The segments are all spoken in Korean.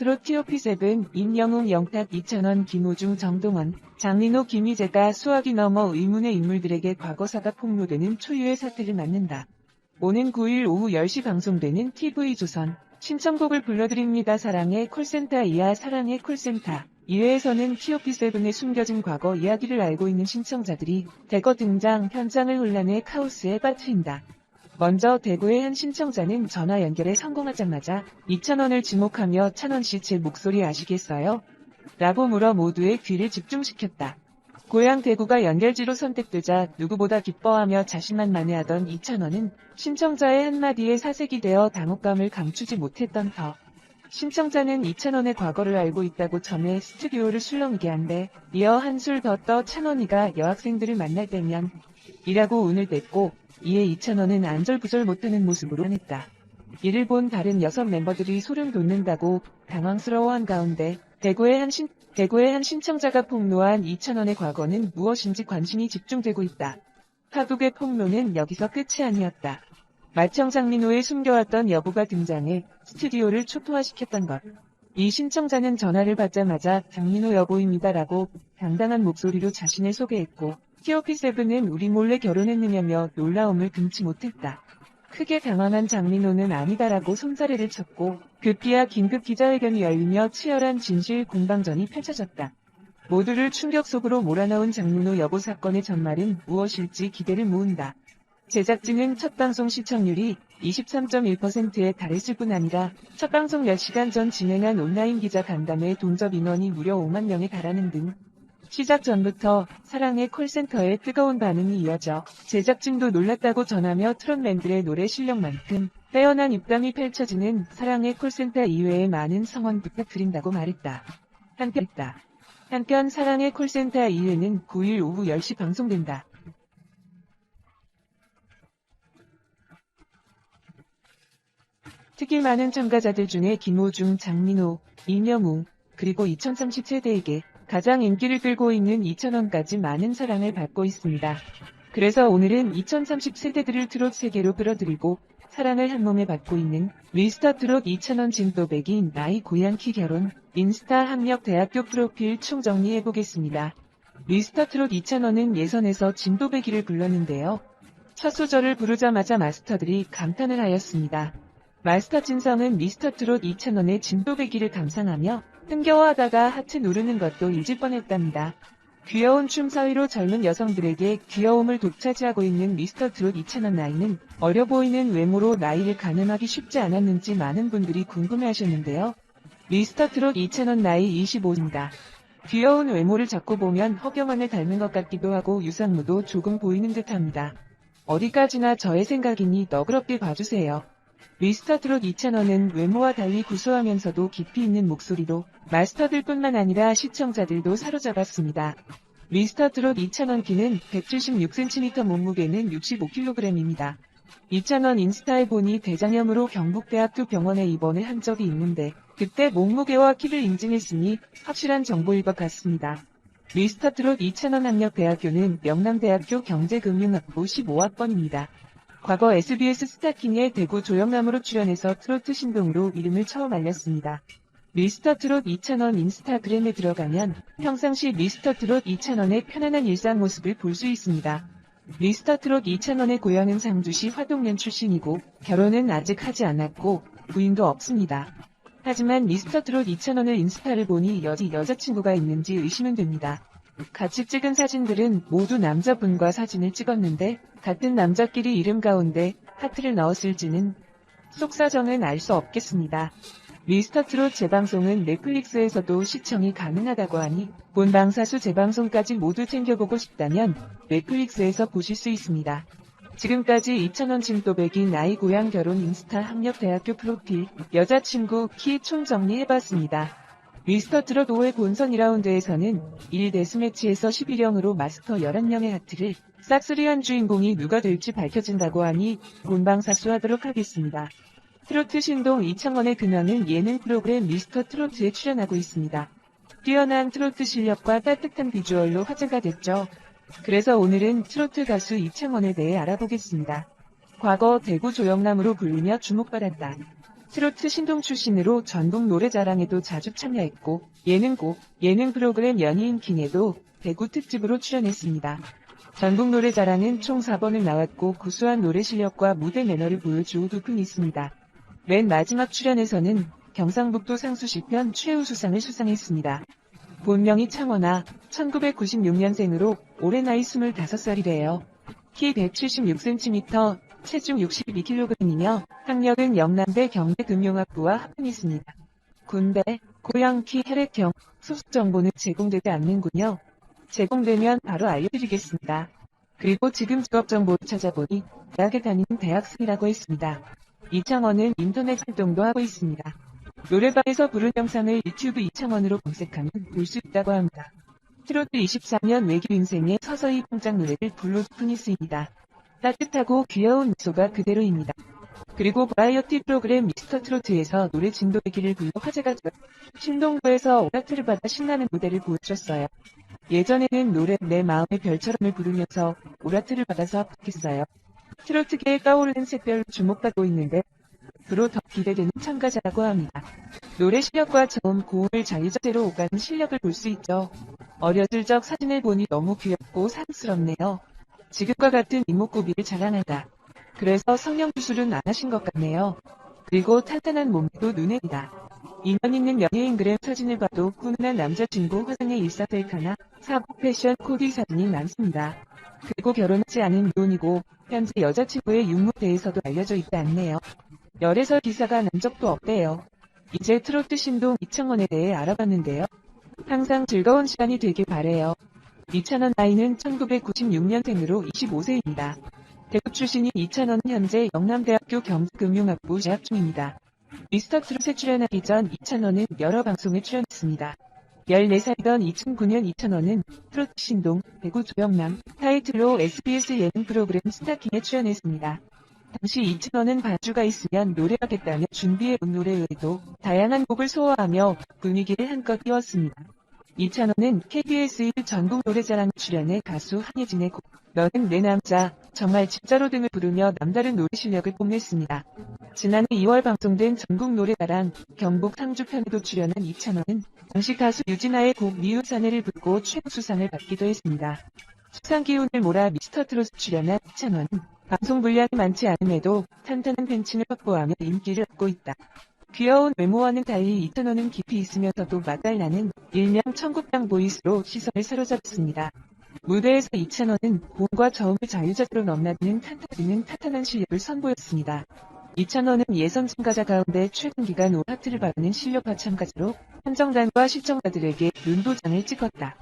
트롯 TOP7 임영웅 영탁 2,000원 김호중 정동원 장민호 김희재가 수억이 넘어 의문의 인물들에게 과거사가 폭로되는 초유의 사태를 맞는다. 오는 9일 오후 10시 방송되는 TV조선 신청곡을 불러드립니다. 사랑의 콜센터 이하 사랑의 콜센터 2회에서는 TOP7의 숨겨진 과거 이야기를 알고 있는 신청자들이 대거 등장 현장을 혼란의 카오스에 빠뜨린다. 먼저 대구의 한 신청자는 전화 연결에 성공하자마자 2,000원을 지목하며 찬원씨 제 목소리 아시겠어요? 라고 물어 모두의 귀를 집중시켰다. 고향 대구가 연결지로 선택되자 누구보다 기뻐하며 자신만 만회하던 2,000원은 신청자의 한마디에 사색이 되어 당혹감을 감추지 못했던 터. 신청자는 2,000원의 과거를 알고 있다고 전해 스튜디오를 술렁이게 한데 이어 한술 더 떠 찬원이가 여학생들을 만날 때면 이라고 운을 뗐고 이에 2,000원은 안절부절 못하는 모습으로 했다. 이를 본 다른 여섯 멤버들이 소름 돋는다고 당황스러워한 가운데 대구의 한 신청자가 폭로한 2,000원의 과거는 무엇인지 관심이 집중되고 있다. 파국의 폭로는 여기서 끝이 아니었다. 마청 장민호의 숨겨왔던 여부가 등장해 스튜디오를 초토화시켰던 것. 이 신청자는 전화를 받자마자 장민호 여보입니다라고 당당한 목소리로 자신을 소개했고 TOP7은 우리 몰래 결혼했느냐며 놀라움을 금치 못했다. 크게 당황한 장민호는 아니다라고 손사래를 쳤고 급기야 긴급 기자회견이 열리며 치열한 진실 공방전이 펼쳐졌다. 모두를 충격 속으로 몰아넣은 장민호 여보 사건의 전말은 무엇일지 기대를 모은다. 제작진은 첫 방송 시청률이 23.1%에 달했을 뿐 아니라 첫 방송 몇 시간 전 진행한 온라인 기자 간담회 동접 인원이 무려 5만 명에 달하는 등 시작 전부터 사랑의 콜센터에 뜨거운 반응이 이어져 제작진도 놀랐다고 전하며 트롯맨들의 노래 실력만큼 빼어난 입담이 펼쳐지는 사랑의 콜센터 이외에 많은 성원 부탁드린다고 말했다. 한편 사랑의 콜센터 2회는 9일 오후 10시 방송된다. 특히 많은 참가자들 중에 김호중, 장민호, 임영웅, 그리고 2030 세대에게 가장 인기를 끌고 있는 2,000원까지 많은 사랑을 받고 있습니다. 그래서 오늘은 2030 세대들을 트롯 세계로 끌어들이고 사랑을 한몸에 받고 있는 미스터 트롯 2,000원 진또배기 나이 고향 키 결혼 인스타 학력 대학교 프로필 총 정리해보겠습니다. 미스터 트롯 2,000원은 예선에서 진또배기를 불렀는데요. 첫 소절을 부르자마자 마스터들이 감탄을 하였습니다. 마스터 진성은 미스터 트롯 2,000원의 진또배기를 감상하며 흥겨워하다가 하트 누르는 것도 잊을 뻔했답니다. 귀여운 춤 사위로 젊은 여성들에게 귀여움을 독차지하고 있는 미스터 트롯 2,000원 나이는 어려 보이는 외모로 나이를 가늠하기 쉽지 않았는지 많은 분들이 궁금해하셨는데요. 미스터 트롯 2,000원 나이 25입니다. 귀여운 외모를 잡고 보면 허경환을 닮은 것 같기도 하고 유상무도 조금 보이는 듯합니다. 어디까지나 저의 생각이니 너그럽게 봐주세요. 미스터 트롯 2,000원은 외모와 달리 구수하면서도 깊이 있는 목소리로 마스터들뿐만 아니라 시청자들도 사로잡았습니다. 미스터 트롯 2,000원 키는 176cm 몸무게는 65kg입니다. 2,000원 인스타에 보니 대장염으로 경북대학교 병원에 입원을 한 적이 있는데 그때 몸무게와 키를 인증했으니 확실한 정보일 것 같습니다. 미스터 트롯 2,000원 학력대학교는 명남대학교 경제금융학부 15학번입니다. 과거 SBS 스타킹에 대구 조영남으로 출연해서 트로트 신동으로 이름을 처음 알렸습니다. 미스터 트롯 2,000원 인스타그램에 들어가면 평상시 미스터 트롯 2,000원의 편안한 일상 모습을 볼 수 있습니다. 미스터 트롯 2,000원의 고향은 상주시 화동면 출신이고 결혼은 아직 하지 않았고 부인도 없습니다. 하지만 미스터 트롯 2,000원의 인스타를 보니 여자친구가 있는지 의심은 됩니다. 같이 찍은 사진들은 모두 남자분과 사진을 찍었는데 같은 남자끼리 이름 가운데 하트를 넣었을지는 속사정은 알 수 없겠습니다. 미스터 트롯 재방송은 넷플릭스에서도 시청이 가능하다고 하니 본 방사수 재방송까지 모두 챙겨보고 싶다면 넷플릭스에서 보실 수 있습니다. 지금까지 2,000원 진또배기 나이 고향 결혼 인스타 학력 대학교 프로필 여자친구 키 총 정리해봤습니다. 미스터 트롯 5회 본선 2라운드에서는 1 데스매치에서 11형으로 마스터 11명의 하트를 싹쓸이한 주인공이 누가 될지 밝혀진다고 하니 본방사수하도록 하겠습니다. 트로트 신동 이창원의 그녀는 예능 프로그램 미스터 트로트에 출연하고 있습니다. 뛰어난 트로트 실력과 따뜻한 비주얼로 화제가 됐죠. 그래서 오늘은 트로트 가수 이창원에 대해 알아보겠습니다. 과거 대구 조영남으로 불리며 주목받았다. 트로트 신동 출신으로 전국 노래자랑에도 자주 참여했고 예능곡, 예능 프로그램 연예인킹에도 대구 특집으로 출연했습니다. 전국 노래자랑은 총 4번을 나왔고 구수한 노래 실력과 무대 매너를 보여주 두푼이 있습니다. 맨 마지막 출연에서는 경상북도 상수시편 최우수상을 수상했습니다. 본명이 창원아, 1996년생으로 올해 나이 25살이래요. 키 176cm, 체중 62kg이며 학력은 영남대 경제금융학부와 합격했습니다. 군대, 고향키 혈액형, 소속 정보는 제공되지 않는군요. 제공되면 바로 알려드리겠습니다. 그리고 지금 직업 정보를 찾아보니 대학에 다니는 대학생이라고 했습니다. 이창원은 인터넷 활동도 하고 있습니다. 노래방에서 부른 영상을 유튜브 이창원으로 검색하면 볼 수 있다고 합니다. 트로트 24년 외길 인생에 서서히 뽕짝 노래를 불러 두푼이 쓰입니다. 따뜻하고 귀여운 미소가 그대로입니다. 그리고 버라이어티 프로그램 미스터 트로트에서 노래 진도배기를 불러 화제가 되어 신동부에서 오라트를 받아 신나는 무대를 보여줬어요. 예전에는 노래 내 마음의 별처럼을 부르면서 오라트를 받아서 합격했어요. 트로트계에 떠오르는 샛별로 주목받고 있는데 앞으로 더 기대되는 참가자라고 합니다. 노래 실력과 저음 고음을 자유자재로 오가는 실력을 볼 수 있죠. 어렸을 적 사진을 보니 너무 귀엽고 사랑스럽네요. 지금과 같은 이목구비를 자랑한다. 그래서 성형 수술은 안 하신 것 같네요. 그리고 탄탄한 몸도 눈에 띄다. 인연 있는 연예인그램 사진을 봐도 훈훈한 남자친구 화상의 일사셀카나 사복 패션 코디 사진이 많습니다. 그리고 결혼하지 않은 미혼이고 현재 여자친구의 육모에 대해서도 알려져 있지 않네요. 열애설 기사가 난 적도 없대요. 이제 트로트 신동 이창원에 대해 알아봤는데요. 항상 즐거운 시간이 되길 바래요. 이창원 나이는 1996년생으로 25세입니다. 대구 출신인 이창원은 현재 영남대학교 경제금융학부 재학 중입니다. 미스터 트롯에 출연하기 전 이창원은 여러 방송에 출연했습니다. 14살이던 2009년 이창원은 트로트 신동, 대구 조영남 타이틀로 SBS 예능 프로그램 스타킹에 출연했습니다. 당시 이창원은 반주가 있으면 노래하겠다며 준비해온 노래 외에도 다양한 곡을 소화하며 분위기를 한껏 띄웠습니다. 이창원은 KBS 1 전국 노래자랑 출연해 가수 한예진의 곡 너는 내 남자, 정말 진짜로 등을 부르며 남다른 노래 실력을 뽐냈습니다. 지난해 2월 방송된 전국 노래자랑 경북 상주편에도 출연한 이창원은 당시 가수 유진아의 곡 미운 사내를 부르고 최우수상을 받기도 했습니다. 수상 기운을 몰아 미스터 트롯 출연한 이창원은 방송 분량이 많지 않음에도 탄탄한 팬층을 확보하며 인기를 얻고 있다. 귀여운 외모와는 달리 이창원은 깊이 있으면서도 맛깔나는 일명 청국장 보이스로 시선을 사로잡았습니다. 무대에서 이창원은 고음과 저음을 자유자재로 넘나드는 탄탄한 실력을 선보였습니다. 이창원은 예선 참가자 가운데 최근 기간 오라트를 받는 실력파 참가자로 판정단과 시청자들에게 눈도장을 찍었다.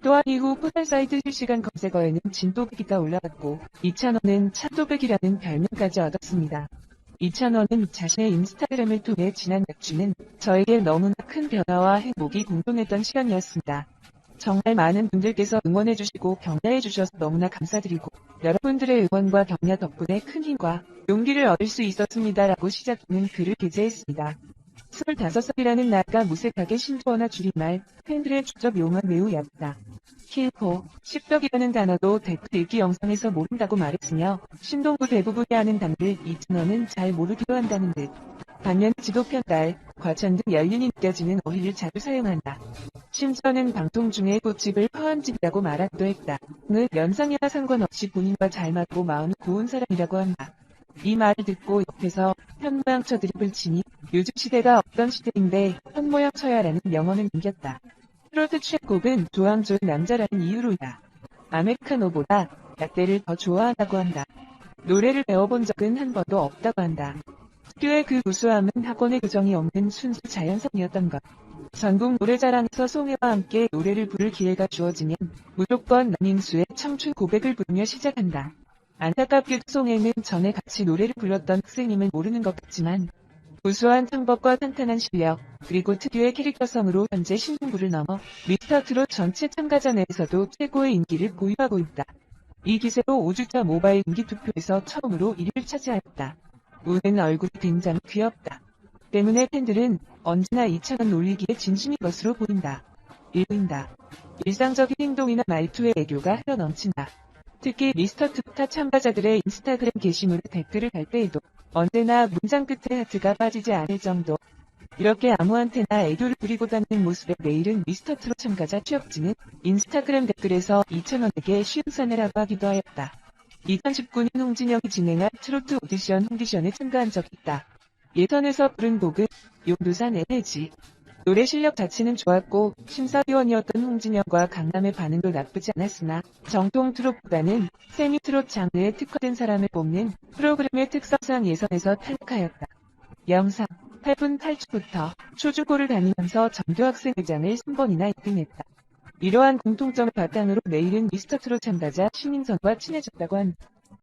또한 이후 포털 사이트 실시간 검색어에는 진또배기가 올라왔고 이창원은 찬또배기라는 별명까지 얻었습니다. 이창원은 자신의 인스타그램을 통해 지난 몇 주는 저에게 너무나 큰 변화와 행복이 공존했던 시간이었습니다. 정말 많은 분들께서 응원해주시고 격려해주셔서 너무나 감사드리고 여러분들의 응원과 격려 덕분에 큰 힘과 용기를 얻을 수 있었습니다라고 시작되는 글을 게재했습니다. 25살이라는 나이가 무색하게 신조어나 줄임말, 팬들의 주접 용어는 매우 얕다. 킬포, 십덕이라는 단어도 댓글 읽기 영상에서 모른다고 말했으며 신동부 대부분이 아는 단어를 이창원은 잘 모르기도 한다는 듯. 반면 지도편달, 과천 등 연륜이 느껴지는 어휘를 자주 사용한다. 심지어는 방송 중에 꽃집을 파함집이라고 말하기도 했다. 는 연상이나 상관없이 본인과 잘 맞고 마음이 고운 사람이라고 한다. 이 말을 듣고 옆에서 현모양 쳐 드립을 치니 요즘 시대가 어떤 시대인데 현모양 쳐야라는 명언을 남겼다. 트로트 최고은 조항 좋은 남자라는 이유로다. 아메리카노보다 라떼를 더 좋아한다고 한다. 노래를 배워본 적은 한 번도 없다고 한다. 학교의 그 구수함은 학원의 교정이 없는 순수 자연성이었던 것. 전국 노래자랑에서 송혜와 함께 노래를 부를 기회가 주어지면 무조건 남인수의 청춘 고백을 부르며 시작한다. 안타깝게도 송혜는 전에 같이 노래를 불렀던 학생임을 모르는 것 같지만 구수한 창법과 탄탄한 실력, 그리고 특유의 캐릭터성으로 현재 신동부를 넘어 미스터 트롯 전체 참가자 내에서도 최고의 인기를 보유하고 있다. 이 기세로 5주차 모바일 인기투표에서 처음으로 1위를 차지하였다. 우는 얼굴이 굉장히 귀엽다. 때문에 팬들은 언제나 이창원 놀리기에 진심인 것으로 보인다. 일상적인 행동이나 말투의 애교가 흘러넘친다. 특히 미스터 트롯 참가자들의 인스타그램 게시물에 댓글을 달 때에도 언제나 문장 끝에 하트가 빠지지 않을 정도. 이렇게 아무한테나 애교를 부리고 다니는 모습에 내일은 미스터트롯 참가자 최혁진은 인스타그램 댓글에서 2,000원에게 쉬운 사내라고 하기도 하였다. 2019년 홍진영이 진행한 트로트 홍디션에 참가한 적이 있다. 예선에서 부른 곡은 용두산의 해지. 노래 실력 자체는 좋았고 심사위원이었던 홍진영과 강남의 반응도 나쁘지 않았으나 정통 트롯보다는 세미 트롯 장르에 특화된 사람을 뽑는 프로그램의 특성상 예선에서 탈락하였다. 영상 8분 8초부터 초중고를 다니면서 전교학생회장을 3번이나 1등했다. 이러한 공통점을 바탕으로 내일은 미스터트롯 참가자 신인선과 친해졌다고 한다.